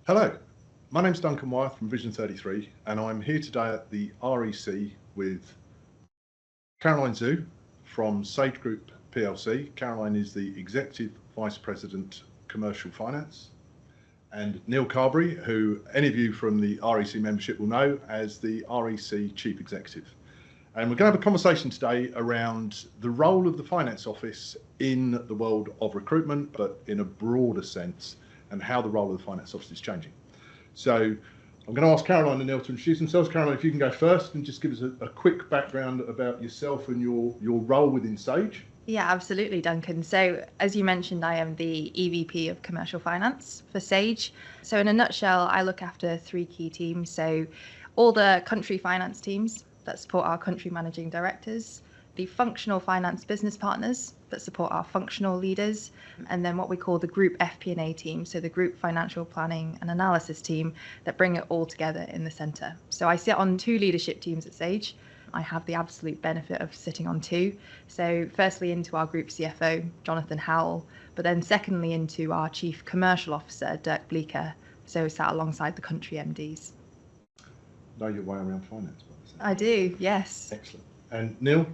Hello, my name's Duncan Wyeth from Vision 33, and I'm here today at the REC with Caroline Zhu from Sage Group PLC. Caroline is the Executive Vice President Commercial Finance, and Neil Carberry, who any of you from the REC membership will know as the REC Chief Executive. And we're going to have a conversation today around the role of the Finance Office in the world of recruitment, but in a broader sense, and how the role of the Finance Office is changing. So I'm going to ask Caroline and Neil to introduce themselves. Caroline, if you can go first and just give us a quick background about yourself and your role within Sage. Yeah, absolutely, Duncan. So as you mentioned, I am the EVP of Commercial Finance for Sage. So in a nutshell, I look after three key teams. So all the country finance teams that support our country managing directors, the functional finance business partners that support our functional leaders, and then what we call the group FP&A team, so the group financial planning and analysis team that bring it all together in the centre. So I sit on two leadership teams at Sage. I have the absolute benefit of sitting on two. So firstly into our group CFO, Jonathan Howell, but then secondly into our Chief Commercial Officer, Dirk Bleeker, so sat alongside the country MDs. Know your way around finance, I do, yes. Excellent. And Neil?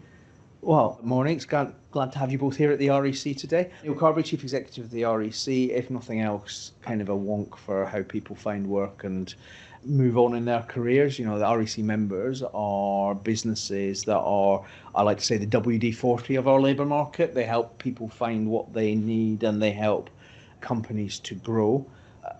Well, morning. It's glad to have you both here at the REC today. Neil Carberry, Chief Executive of the REC. If nothing else, kind of a wonk for how people find work and move on in their careers. You know, the REC members are businesses that are, I like to say, the WD-40 of our labour market. They help people find what they need and they help companies to grow.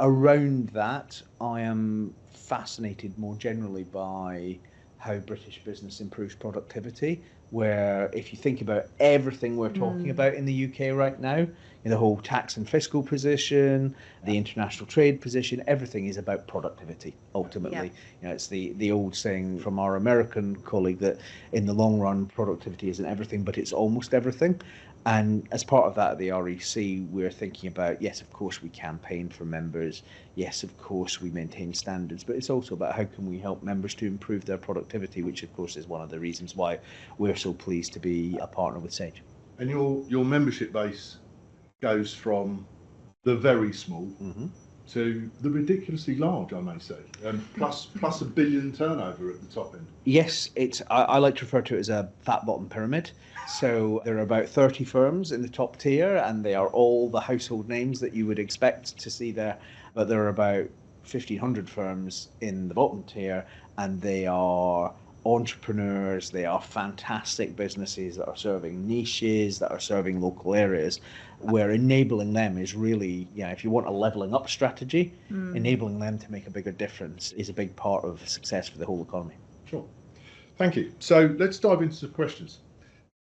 Around that, I am fascinated more generally by how British business improves productivity, where if you think about everything we're talking about in the UK right now, the whole tax and fiscal position, the international trade position, everything is about productivity, ultimately. Yeah. You know, it's the old saying from our American colleague that in the long run, productivity isn't everything, but it's almost everything. And as part of that at the REC, we're thinking about, yes, of course, we campaign for members. Yes, of course, we maintain standards, but it's also about how can we help members to improve their productivity, which, of course, is one of the reasons why we're so pleased to be a partner with Sage. And your membership base goes from the very small to the ridiculously large, I may say, plus $1 billion turnover at the top end. Yes, I like to refer to it as a fat bottom pyramid. So there are about 30 firms in the top tier, and they are all the household names that you would expect to see there. But there are about 1,500 firms in the bottom tier, and they are entrepreneurs, they are fantastic businesses that are serving niches, that are serving local areas, where enabling them is really, if you want a levelling up strategy, enabling them to make a bigger difference is a big part of success for the whole economy. Sure. Thank you. So let's dive into some questions.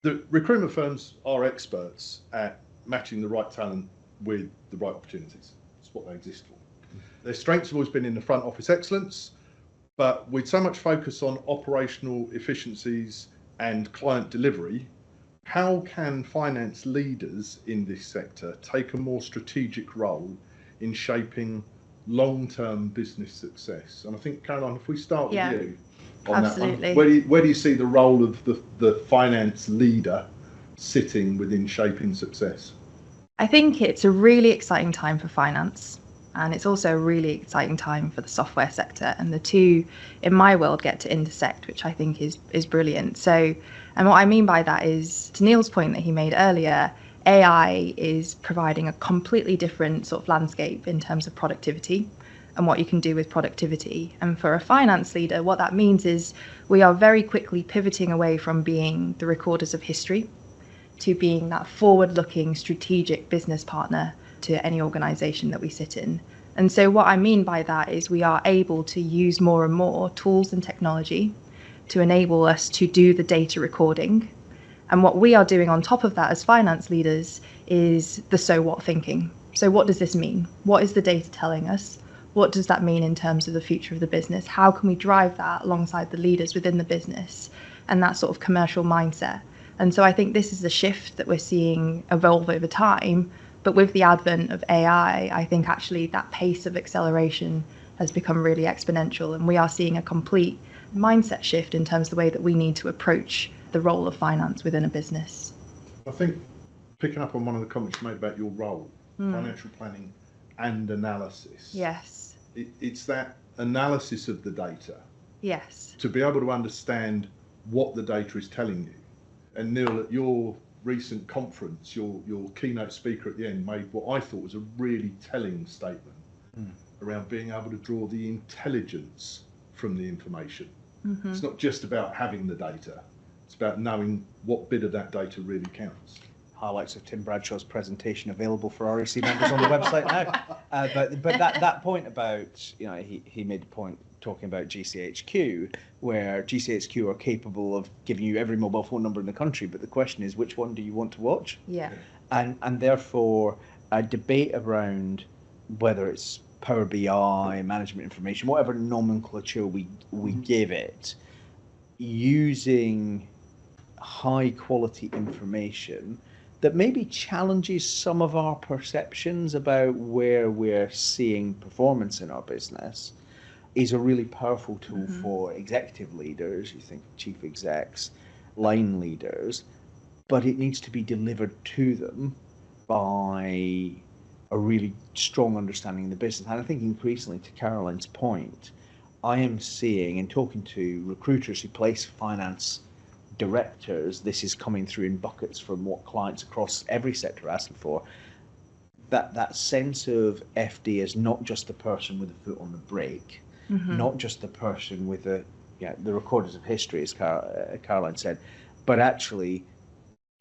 The recruitment firms are experts at matching the right talent with the right opportunities. That's what they exist for. Their strengths have always been in the front office excellence, but with so much focus on operational efficiencies and client delivery, how can finance leaders in this sector take a more strategic role in shaping long-term business success? And I think, Caroline, if we start with you on absolutely. That one, where do you see the role of the finance leader sitting within shaping success? I think it's a really exciting time for finance. And it's also a really exciting time for the software sector. And the two, in my world, get to intersect, which I think is brilliant. So, and what I mean by that is, to Neil's point that he made earlier, AI is providing a completely different sort of landscape in terms of productivity and what you can do with productivity. And for a finance leader, what that means is we are very quickly pivoting away from being the recorders of history to being that forward-looking strategic business partner to any organisation that we sit in. And so what I mean by that is we are able to use more and more tools and technology to enable us to do the data recording. And what we are doing on top of that as finance leaders is the so what thinking. So what does this mean? What is the data telling us? What does that mean in terms of the future of the business? How can we drive that alongside the leaders within the business and that sort of commercial mindset? And so I think this is a shift that we're seeing evolve over time. But with the advent of AI, I think actually that pace of acceleration has become really exponential. And we are seeing a complete mindset shift in terms of the way that we need to approach the role of finance within a business. I think picking up on one of the comments you made about your role, financial planning and analysis. Yes. it's that analysis of the data Yes. to be able to understand what the data is telling you. And Neil, at your recent conference, your keynote speaker at the end made what I thought was a really telling statement around being able to draw the intelligence from the information. It's not just about having the data, it's about knowing what bit of that data really counts. Highlights of Tim Bradshaw's presentation available for REC members on the website now. But that point about, you know, he made the point talking about GCHQ, where GCHQ are capable of giving you every mobile phone number in the country, but the question is, which one do you want to watch? Yeah. And therefore a debate around whether it's Power BI, management information, whatever nomenclature we give it, using high quality information that maybe challenges some of our perceptions about where we're seeing performance in our business is a really powerful tool for executive leaders. You think chief execs, line leaders, but it needs to be delivered to them by a really strong understanding of the business. And I think increasingly, to Caroline's point, I am seeing and talking to recruiters who place finance directors, this is coming through in buckets from what clients across every sector are asking for, that sense of FD is not just the person with a foot on the brake, not just the person with the recorders of history, as Caroline said, but actually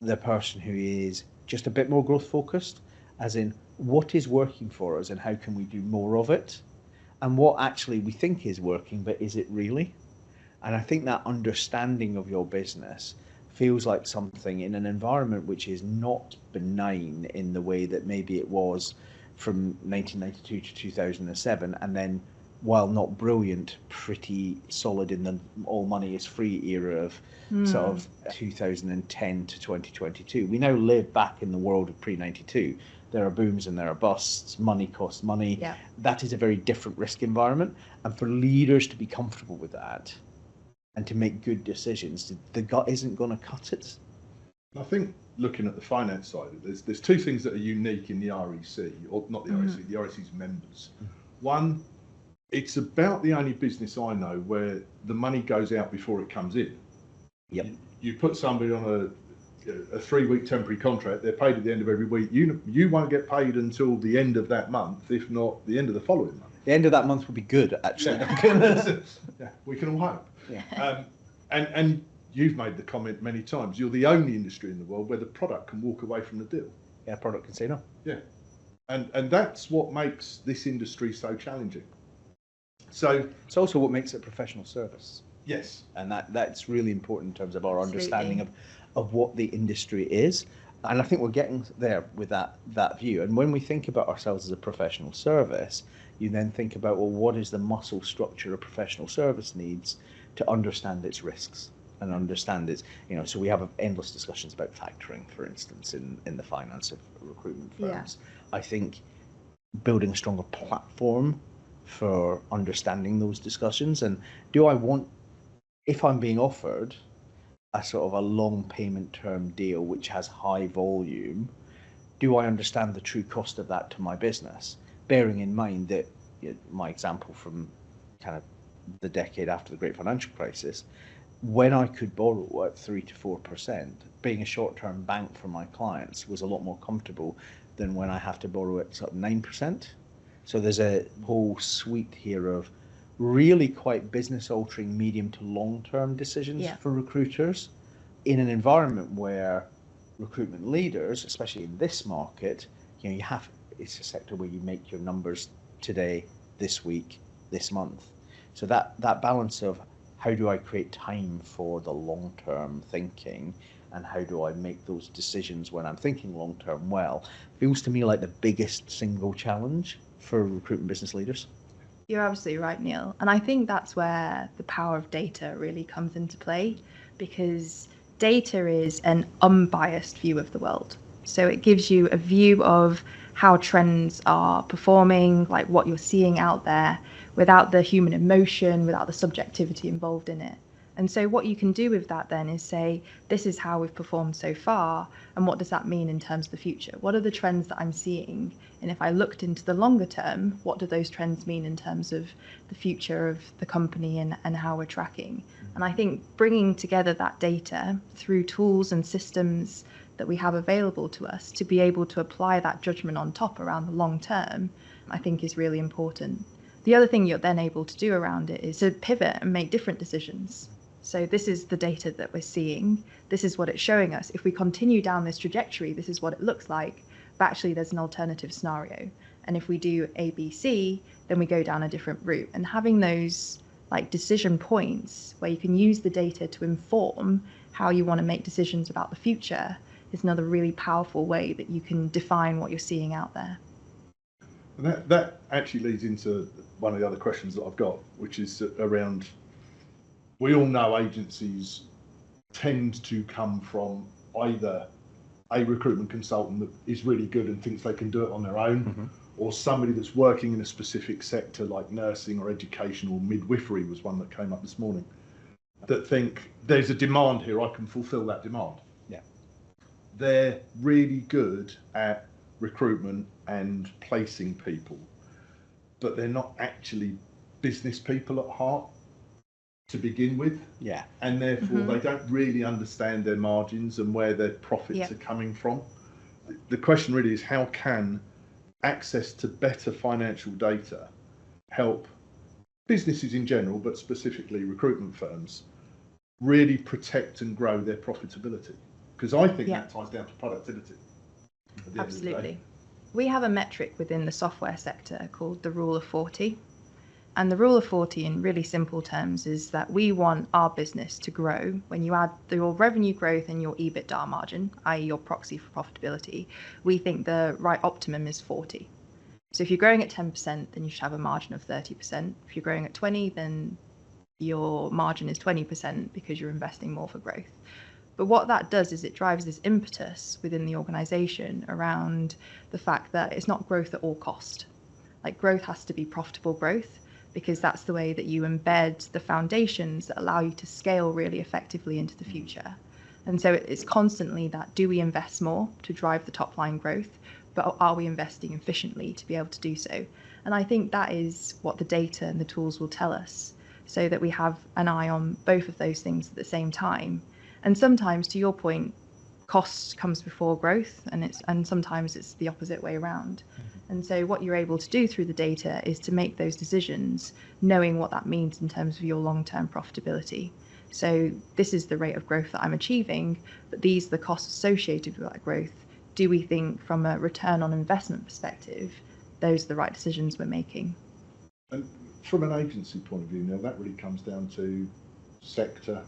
the person who is just a bit more growth focused, as in what is working for us and how can we do more of it, and what actually we think is working, but is it really? And I think that understanding of your business feels like something in an environment which is not benign in the way that maybe it was from 1992 to 2007, and then, while not brilliant, pretty solid in the all money is free era of sort of 2010 to 2022. We now live back in the world of pre-92. There are booms and there are busts. Money costs money. Yeah. That is a very different risk environment. And for leaders to be comfortable with that and to make good decisions, the gut isn't going to cut it. I think looking at the finance side, there's two things that are unique in the REC, or not the REC, the REC's members. One, it's about the only business I know where the money goes out before it comes in. Yep. You put somebody on a 3-week temporary contract, they're paid at the end of every week. You won't get paid until the end of that month, if not the end of the following month. The end of that month would be good, actually. Yeah, we can all hope. Yeah. And you've made the comment many times, you're the only industry in the world where the product can walk away from the deal. Yeah, product can say no. Yeah. And that's what makes this industry so challenging. So it's also what makes it a professional service. Yes. And that's really important in terms of our Absolutely. understanding of what the industry is. And I think we're getting there with that view. And when we think about ourselves as a professional service, you then think about, well, what is the muscle structure a professional service needs to understand its risks and understand its, so we have endless discussions about factoring, for instance, in the finance of recruitment firms. Yeah. I think building a stronger platform for understanding those discussions, and if I'm being offered a sort of a long payment term deal which has high volume, do I understand the true cost of that to my business? Bearing in mind that my example from kind of the decade after the great financial crisis, when I could borrow at 3 to 4%, being a short-term bank for my clients was a lot more comfortable than when I have to borrow at sort of 9%. So there's a whole suite here of really quite business-altering medium to long-term decisions for recruiters in an environment where recruitment leaders, especially in this market, it's a sector where you make your numbers today, this week, this month. So that balance of how do I create time for the long-term thinking and how do I make those decisions when I'm thinking long-term feels to me like the biggest single challenge for recruitment business leaders. You're absolutely right, Neil. And I think that's where the power of data really comes into play, because data is an unbiased view of the world. So it gives you a view of how trends are performing, like what you're seeing out there, without the human emotion, without the subjectivity involved in it. And so what you can do with that then is say, this is how we've performed so far, and what does that mean in terms of the future? What are the trends that I'm seeing? And if I looked into the longer term, what do those trends mean in terms of the future of the company and how we're tracking? And I think bringing together that data through tools and systems that we have available to us to be able to apply that judgment on top around the long term, I think is really important. The other thing you're then able to do around it is to pivot and make different decisions. So this is the data that we're seeing. This is what it's showing us. If we continue down this trajectory, this is what it looks like. But actually, there's an alternative scenario. And if we do A, B, C, then we go down a different route. And having those like decision points where you can use the data to inform how you want to make decisions about the future is another really powerful way that you can define what you're seeing out there. And that actually leads into one of the other questions that I've got, which is around, we all know agencies tend to come from either a recruitment consultant that is really good and thinks they can do it on their own, or somebody that's working in a specific sector like nursing or education or midwifery was one that came up this morning, that think there's a demand here, I can fulfill that demand. Yeah. They're really good at recruitment and placing people, but they're not actually business people at heart to begin with. Yeah. And therefore they don't really understand their margins and where their profits are coming from. The question really is, how can access to better financial data help businesses in general, but specifically recruitment firms, really protect and grow their profitability? Because I think that ties down to productivity. Absolutely. We have a metric within the software sector called the Rule of 40. And the Rule of 40 in really simple terms is that we want our business to grow. When you add your revenue growth and your EBITDA margin, i.e. your proxy for profitability, we think the right optimum is 40. So if you're growing at 10%, then you should have a margin of 30%. If you're growing at 20, then your margin is 20% because you're investing more for growth. But what that does is it drives this impetus within the organization around the fact that it's not growth at all cost. Like, growth has to be profitable growth, because that's the way that you embed the foundations that allow you to scale really effectively into the future. And so it's constantly that, do we invest more to drive the top line growth, but are we investing efficiently to be able to do so? And I think that is what the data and the tools will tell us, so that we have an eye on both of those things at the same time. And sometimes, to your point, cost comes before growth, and sometimes it's the opposite way around. And so what you're able to do through the data is to make those decisions, knowing what that means in terms of your long-term profitability. So this is the rate of growth that I'm achieving, but these are the costs associated with that growth. Do we think from a return on investment perspective, those are the right decisions we're making? And from an agency point of view, now that really comes down to sector,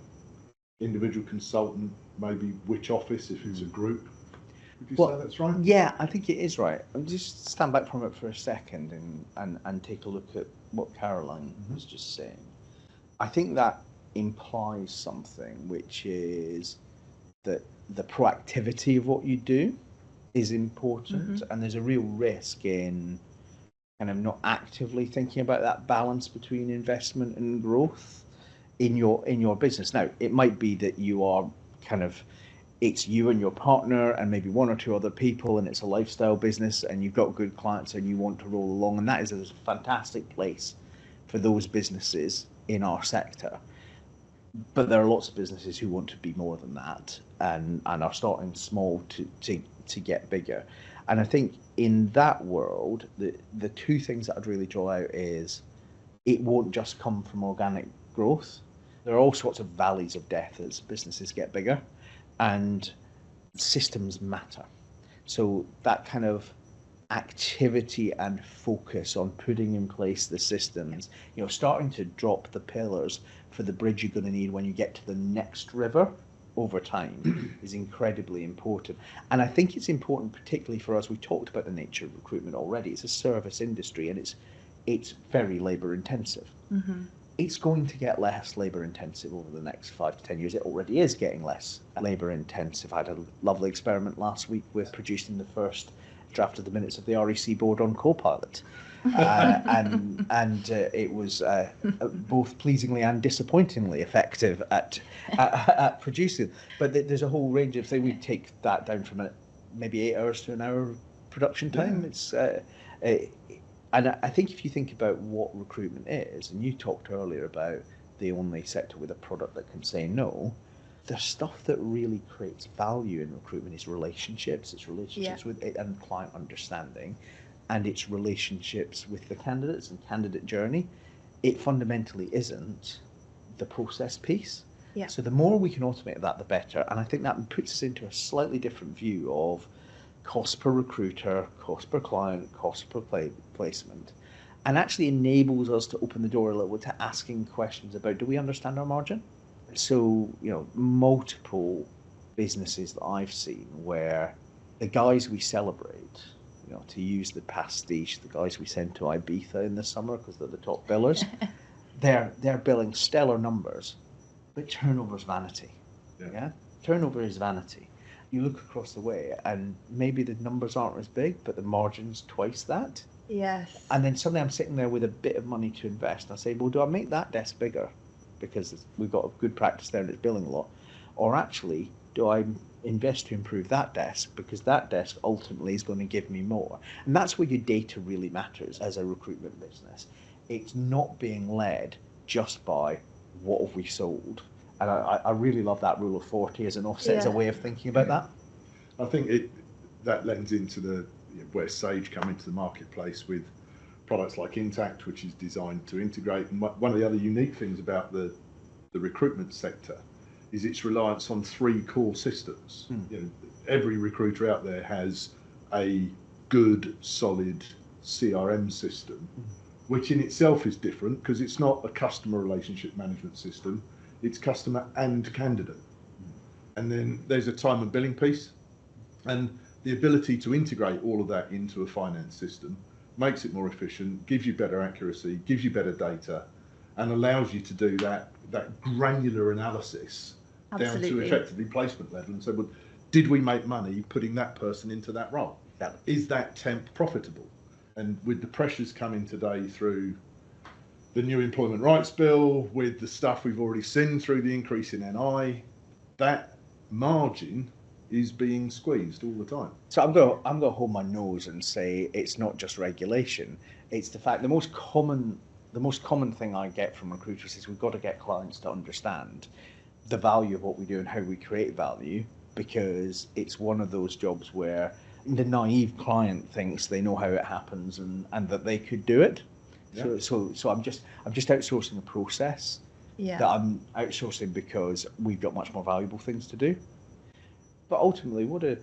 individual consultant, maybe which office if it's a group. Would you say that's right? Yeah, I think it is right. I'll just stand back from it for a second and take a look at what Caroline was just saying. I think that implies something, which is that the proactivity of what you do is important, and there's a real risk in kind of not actively thinking about that balance between investment and growth in your business. Now, it might be that you are kind of, it's you and your partner and maybe one or two other people, and it's a lifestyle business and you've got good clients and you want to roll along, and that is a fantastic place for those businesses in our sector. But there are lots of businesses who want to be more than that and are starting small to get bigger. And I think in that world, the two things that I'd really draw out is it won't just come from organic growth. There are all sorts of valleys of death as businesses get bigger, and systems matter. So that kind of activity and focus on putting in place the systems, starting to drop the pillars for the bridge you're going to need when you get to the next river over time is incredibly important. And I think it's important, particularly for us. We talked about the nature of recruitment already. It's a service industry, and it's very labor intensive. It's going to get less labor intensive over the next 5 to 10 years. It already is getting less labor intensive. I had a lovely experiment last week with producing the first drafted the minutes of the REC board on Copilot. And it was both pleasingly and disappointingly effective at producing. But there's a whole range of things. We take that down from maybe 8 hours to an hour production time. Yeah. And I think if you think about what recruitment is, and you talked earlier about the only sector with a product that can say no, the stuff that really creates value in recruitment is relationships. It's relationships with it and client understanding, and its relationships with the candidates and candidate journey. It fundamentally isn't the process piece. Yeah. So the more we can automate that, the better. And I think that puts us into a slightly different view of cost per recruiter, cost per client, cost per placement, and actually enables us to open the door a little bit to asking questions about, do we understand our margin? So, multiple businesses that I've seen where the guys we celebrate, to use the pastiche, the guys we send to Ibiza in the summer because they're the top billers, they're billing stellar numbers, but turnover's vanity. Yeah? Turnover is vanity. You look across the way and maybe the numbers aren't as big, but the margin's twice that. Yes. And then suddenly I'm sitting there with a bit of money to invest. And I say, well, do I make that desk bigger because we've got a good practice there and it's billing a lot? Or actually, do I invest to improve that desk because that desk ultimately is going to give me more? And that's where your data really matters as a recruitment business. It's not being led just by what have we sold. And I really love that rule of 40 as an offset, as a way of thinking about that. I think that lends into where Sage come into the marketplace with products like Intact, which is designed to integrate. And one of the other unique things about the recruitment sector is its reliance on 3 core systems. Every recruiter out there has a good, solid CRM system, which in itself is different because it's not a customer relationship management system. It's customer and candidate. And then there's a time and billing piece, and the ability to integrate all of that into a finance system makes it more efficient, gives you better accuracy, gives you better data, and allows you to do that granular analysis. Absolutely. Down to effectively placement level and say, well, did we make money putting that person into that role? Is that temp profitable? And with the pressures coming today through the new employment rights bill, with the stuff we've already seen through the increase in NI, that margin is being squeezed all the time. So I'm going to hold my nose and say it's not just regulation. It's the fact the most common thing I get from recruiters is we've got to get clients to understand the value of what we do and how we create value, because it's one of those jobs where the naive client thinks they know how it happens and that they could do it. Yeah. So I'm just outsourcing a process that I'm outsourcing because we've got much more valuable things to do. But ultimately, what do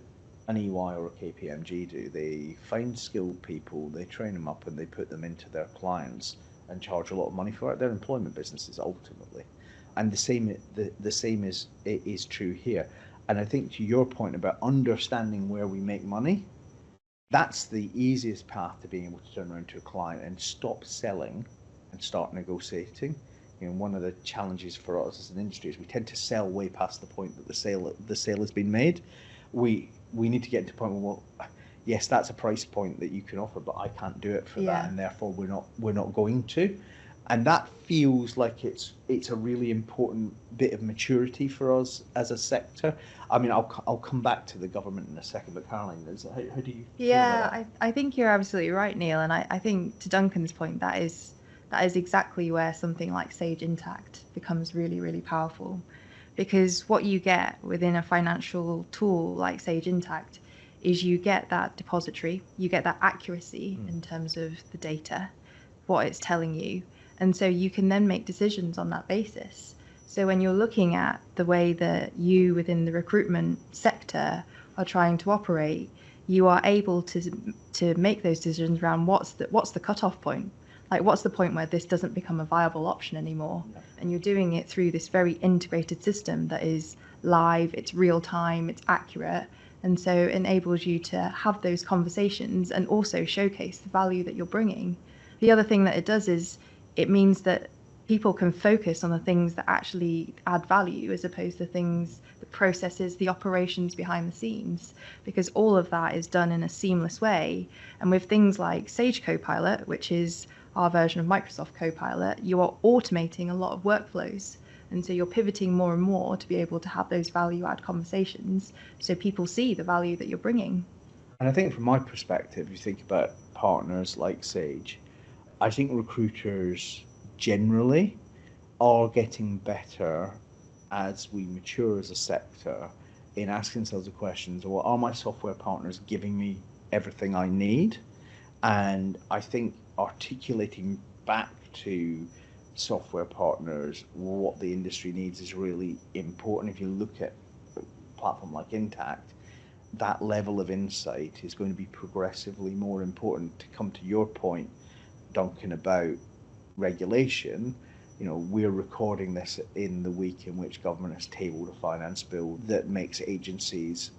an EY or a KPMG do? They find skilled people, they train them up, and they put them into their clients and charge a lot of money for it. They're employment businesses ultimately, and the same is true here. And I think to your point about understanding where we make money, that's the easiest path to being able to turn around to a client and stop selling and start negotiating. One of the challenges for us as an industry is we tend to sell way past the point that the sale has been made. We need to get to a point where, well, yes, that's a price point that you can offer, but I can't do it for that, and therefore we're not going to. And that feels like it's a really important bit of maturity for us as a sector. I mean, I'll come back to the government in a second, but Caroline, how do you feel about that? I think you're absolutely right, Neil, and I think to Duncan's point, that is exactly where something like Sage Intact becomes really, really powerful, because what you get within a financial tool like Sage Intact is you get that depository, you get that accuracy in terms of the data, what it's telling you. And so you can then make decisions on that basis. So when you're looking at the way that you within the recruitment sector are trying to operate, you are able to make those decisions around what's the cutoff point. Like, what's the point where this doesn't become a viable option anymore? Yeah. And you're doing it through this very integrated system that is live, it's real time, it's accurate. And so it enables you to have those conversations and also showcase the value that you're bringing. The other thing that it does is it means that people can focus on the things that actually add value as opposed to things, the processes, the operations behind the scenes, because all of that is done in a seamless way. And with things like Sage Copilot, which is our version of Microsoft Copilot, you are automating a lot of workflows. And so you're pivoting more and more to be able to have those value add conversations so people see the value that you're bringing. And I think from my perspective, you think about partners like Sage, I think recruiters generally are getting better as we mature as a sector in asking themselves the questions, well, are my software partners giving me everything I need? And I think articulating back to software partners what the industry needs is really important. If you look at a platform like Intact, that level of insight is going to be progressively more important. To come to your point, Duncan, about regulation, we're recording this in the week in which government has tabled a finance bill that makes agencies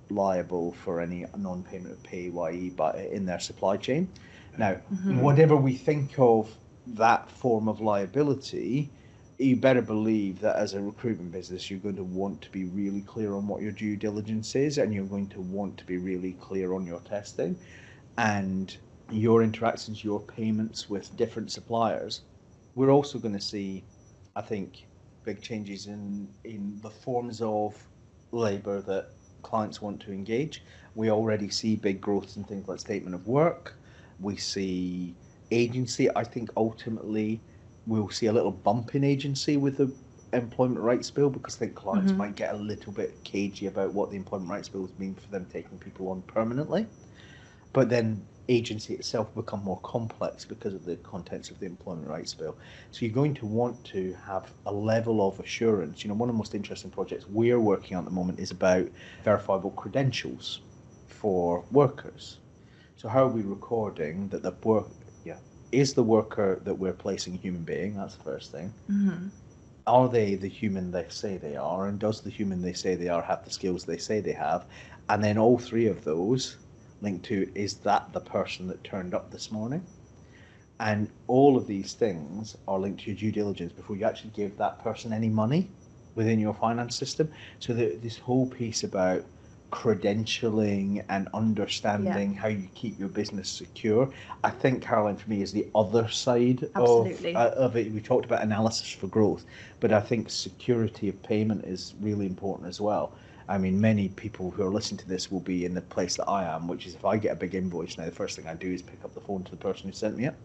liable for any non-payment of PAYE in their supply chain. Now, whatever we think of that form of liability, you better believe that as a recruitment business, you're going to want to be really clear on what your due diligence is, and you're going to want to be really clear on your testing and your interactions, your payments with different suppliers. We're also going to see, I think, big changes in the forms of labour that clients want to engage. We already see big growths in things like statement of work. We see agency. I think ultimately we'll see a little bump in agency with the Employment Rights Bill, because I think clients might get a little bit cagey about what the Employment Rights Bill mean for them taking people on permanently. But then agency itself will become more complex because of the contents of the Employment Rights Bill. So you're going to want to have a level of assurance. One of the most interesting projects we're working on at the moment is about verifiable credentials for workers. So how are we recording that is the worker that we're placing a human being? That's the first thing. Are they the human they say they are? And does the human they say they are have the skills they say they have? And then all three of those linked to, is that the person that turned up this morning? And all of these things are linked to your due diligence before you actually give that person any money within your finance system. So this whole piece about credentialing and understanding how you keep your business secure, I think, Caroline, for me, is the other side of it. We talked about analysis for growth, but I think security of payment is really important as well. I mean, many people who are listening to this will be in the place that I am, which is if I get a big invoice now, the first thing I do is pick up the phone to the person who sent me it.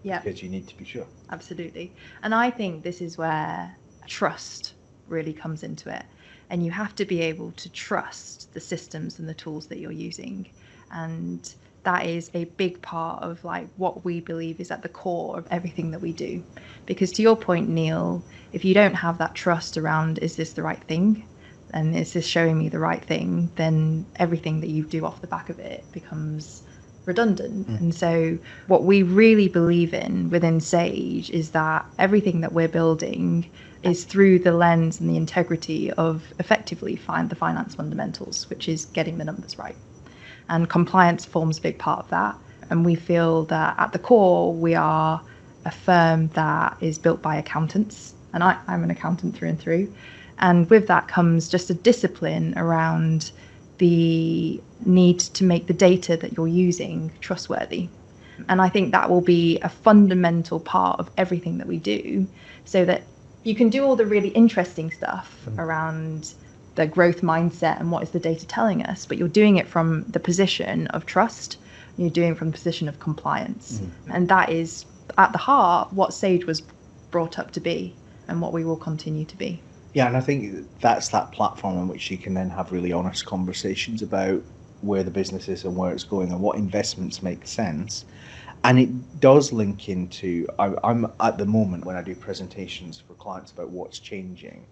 Yeah. Because you need to be sure. Absolutely. And I think this is where trust really comes into it. And you have to be able to trust the systems and the tools that you're using. And that is a big part of what we believe is at the core of everything that we do. Because to your point, Neil, if you don't have that trust around, is this the right thing? And is this showing me the right thing? Then everything that you do off the back of it becomes redundant. And so what we really believe in within Sage is that everything that we're building is through the lens and the integrity of effectively the finance fundamentals, which is getting the numbers right. And compliance forms a big part of that. And we feel that at the core, we are a firm that is built by accountants. And I'm an accountant through and through. And with that comes just a discipline around the need to make the data that you're using trustworthy. And I think that will be a fundamental part of everything that we do, so that you can do all the really interesting stuff around the growth mindset and what is the data telling us, but you're doing it from the position of trust. You're doing it from the position of compliance. And that is at the heart what Sage was brought up to be and what we will continue to be. Yeah, and I think that's that platform on which you can then have really honest conversations about where the business is and where it's going and what investments make sense. And it does link into, I'm at the moment when I do presentations for clients about what's changing,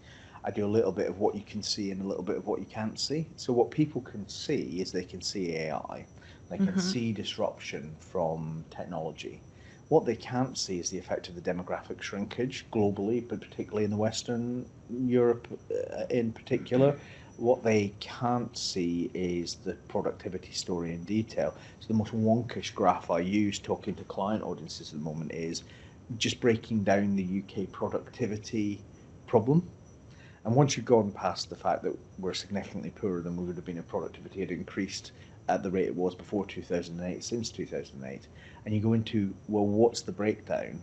I do a little bit of what you can see and a little bit of what you can't see. So what people can see is they can see AI, they can see disruption from technology. What they can't see is the effect of the demographic shrinkage globally, but particularly in the Western Europe in particular. What they can't see is the productivity story in detail. So the most wonkish graph I use talking to client audiences at the moment is just breaking down the UK productivity problem. And once you've gone past the fact that we're significantly poorer than we would have been if productivity had increased at the rate it was before 2008, since 2008, and you go into, well, what's the breakdown?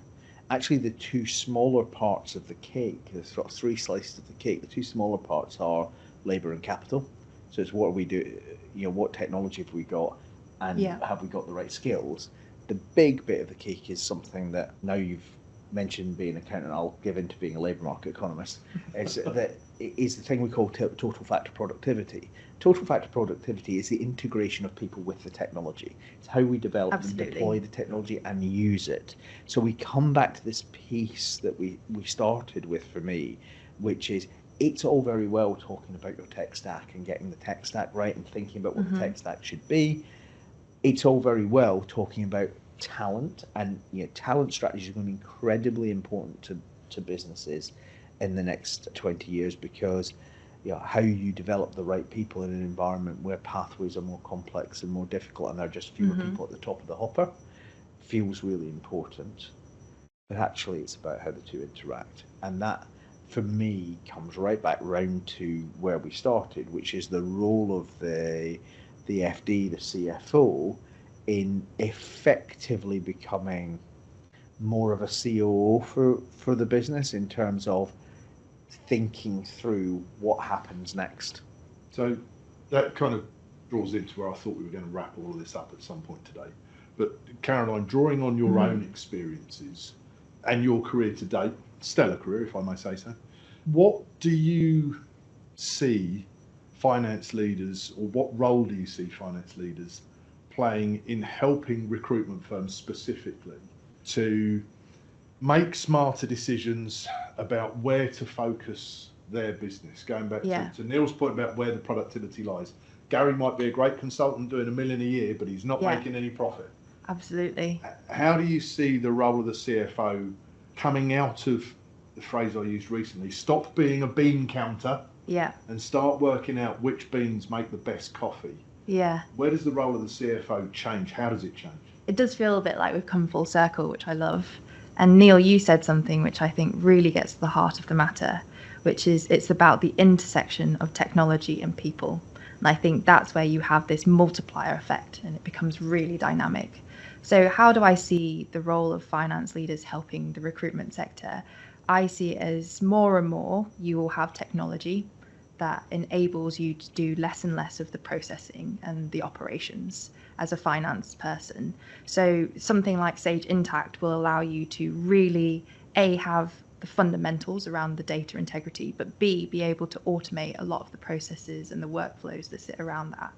Actually, the two smaller parts of the cake, there's sort of three slices of the cake, the two smaller parts are labour and capital. So it's what do we do, what technology have we got, and have we got the right skills? The big bit of the cake is something that, now you've mentioned being an accountant, I'll give into being a labour market economist, is that is the thing we call total factor productivity. Total factor productivity is the integration of people with the technology. It's how we develop and deploy the technology and use it. So we come back to this piece that we started with for me, which is, it's all very well talking about your tech stack and getting the tech stack right and thinking about what the tech stack should be. It's all very well talking about talent, and talent strategies are going to be incredibly important to businesses in the next 20 years, because how you develop the right people in an environment where pathways are more complex and more difficult and there are just fewer people at the top of the hopper feels really important. But actually it's about how the two interact, and that for me comes right back round to where we started, which is the role of the FD, the CFO, in effectively becoming more of a COO for the business in terms of thinking through what happens next. So that kind of draws into where I thought we were going to wrap all of this up at some point today. But Caroline, drawing on your own experiences and your career to date, stellar career if I may say so, what do you see finance leaders, or what role do you see finance leaders playing in helping recruitment firms specifically to make smarter decisions about where to focus their business? Going back to Neil's point about where the productivity lies. Gary might be a great consultant doing $1 million a year, but he's not making any profit. Absolutely. How do you see the role of the CFO coming out of the phrase I used recently, stop being a bean counter and start working out which beans make the best coffee? Yeah. Where does the role of the CFO change? How does it change? It does feel a bit like we've come full circle, which I love. And Neil, you said something which I think really gets to the heart of the matter, which is it's about the intersection of technology and people. And I think that's where you have this multiplier effect and it becomes really dynamic. So how do I see the role of finance leaders helping the recruitment sector? I see it as more and more you will have technology that enables you to do less and less of the processing and the operations as a finance person. So something like Sage Intacct will allow you to really, A, have the fundamentals around the data integrity, but B, be able to automate a lot of the processes and the workflows that sit around that.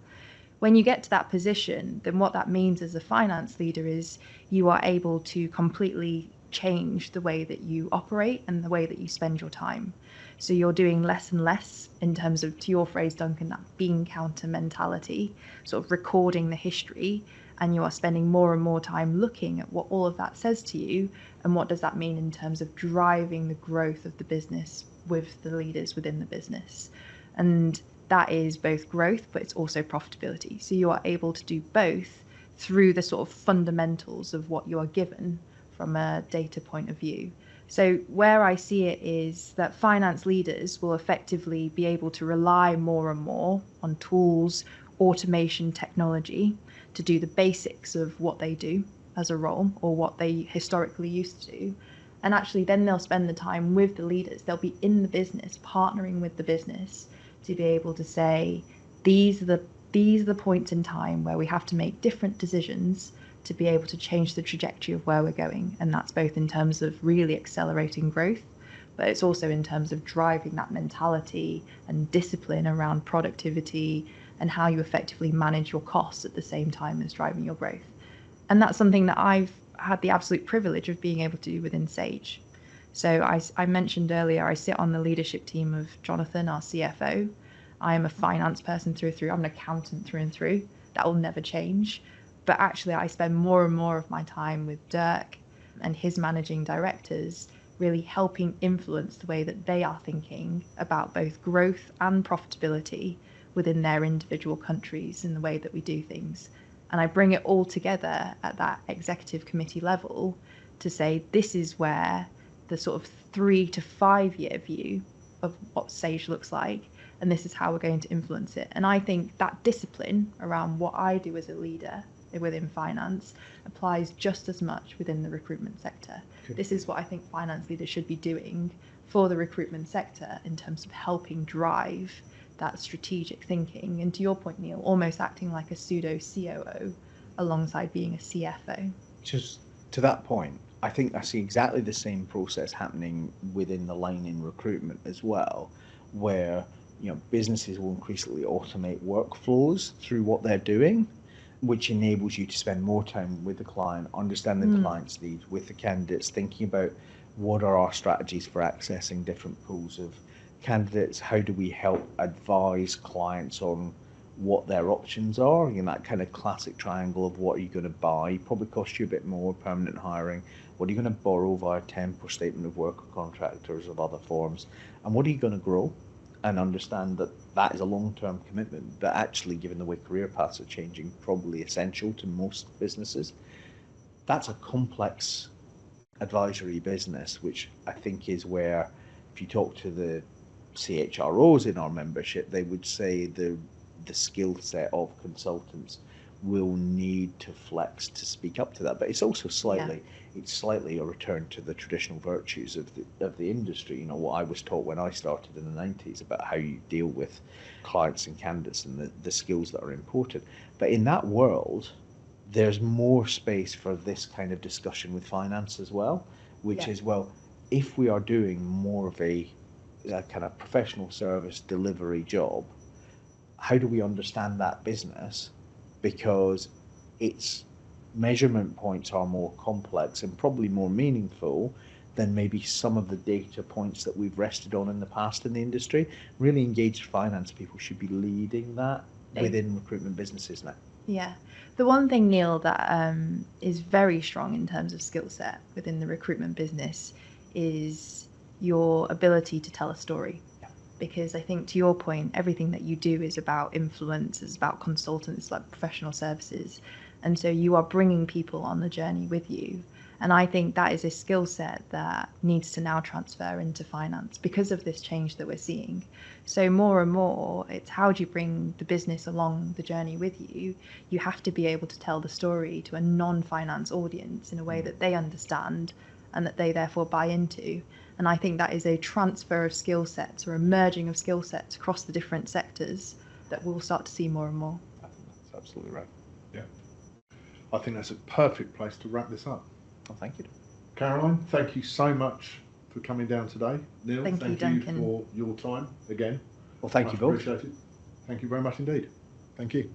When you get to that position, then what that means as a finance leader is you are able to completely change the way that you operate and the way that you spend your time. So you're doing less and less in terms of, to your phrase, Duncan, that bean counter mentality, sort of recording the history, and you are spending more and more time looking at what all of that says to you and what does that mean in terms of driving the growth of the business with the leaders within the business. And that is both growth, but it's also profitability. So you are able to do both through the sort of fundamentals of what you are given from a data point of view. So where I see it is that finance leaders will effectively be able to rely more and more on tools, automation, technology to do the basics of what they do as a role or what they historically used to do. And actually then they'll spend the time with the leaders. They'll be in the business, partnering with the business to be able to say, these are the points in time where we have to make different decisions to be able to change the trajectory of where we're going. And that's both in terms of really accelerating growth, but it's also in terms of driving that mentality and discipline around productivity and how you effectively manage your costs at the same time as driving your growth. And that's something that I've had the absolute privilege of being able to do within Sage. So I mentioned earlier, I sit on the leadership team of Jonathan, our CFO. I am a finance person through and through. I'm an accountant through and through. That will never change. But actually, I spend more and more of my time with Dirk and his managing directors, really helping influence the way that they are thinking about both growth and profitability within their individual countries and the way that we do things. And I bring it all together at that executive committee level to say this is where the sort of 3 to 5 year view of what Sage looks like, and this is how we're going to influence it. And I think that discipline around what I do as a leader within finance applies just as much within the recruitment sector. This is what I think finance leaders should be doing for the recruitment sector in terms of helping drive that strategic thinking. And to your point, Neil, almost acting like a pseudo COO alongside being a CFO. Just to that point, I think I see exactly the same process happening within the line in recruitment as well, where businesses will increasingly automate workflows through what they're doing, which enables you to spend more time with the client, understanding the client's needs, with the candidates, thinking about what are our strategies for accessing different pools of candidates, how do we help advise clients on what their options are, that kind of classic triangle of what are you going to buy, probably cost you a bit more, permanent hiring, what are you going to borrow via temp or statement of work or contractors of other forms, and what are you going to grow, and understand that that is a long-term commitment that actually, given the way career paths are changing, probably essential to most businesses. That's a complex advisory business, which I think is where, if you talk to the CHROs in our membership, they would say the skill set of consultants will need to flex to speak up to that. But it's also slightly a return to the traditional virtues of the industry. What I was taught when I started in the 90s about how you deal with clients and candidates and the skills that are important. But in that world, there's more space for this kind of discussion with finance as well, which is, well, if we are doing more of a kind of professional service delivery job, how do we understand that business? Because its measurement points are more complex and probably more meaningful than maybe some of the data points that we've rested on in the past in the industry. Really engaged finance people should be leading that within recruitment businesses now. Yeah. The one thing, Neil, that is very strong in terms of skill set within the recruitment business is your ability to tell a story. Because I think, to your point, everything that you do is about influence, it's about consultants, like professional services. And so you are bringing people on the journey with you. And I think that is a skill set that needs to now transfer into finance because of this change that we're seeing. So more and more, it's how do you bring the business along the journey with you? You have to be able to tell the story to a non-finance audience in a way that they understand and that they therefore buy into. And I think that is a transfer of skill sets or a merging of skill sets across the different sectors that we'll start to see more and more. I think that's absolutely right. Yeah. I think that's a perfect place to wrap this up. Well, thank you. Caroline, thank you so much for coming down today. Neil, thank you, Duncan, for your time again. Well, thank you both. Appreciate it. Thank you very much indeed. Thank you.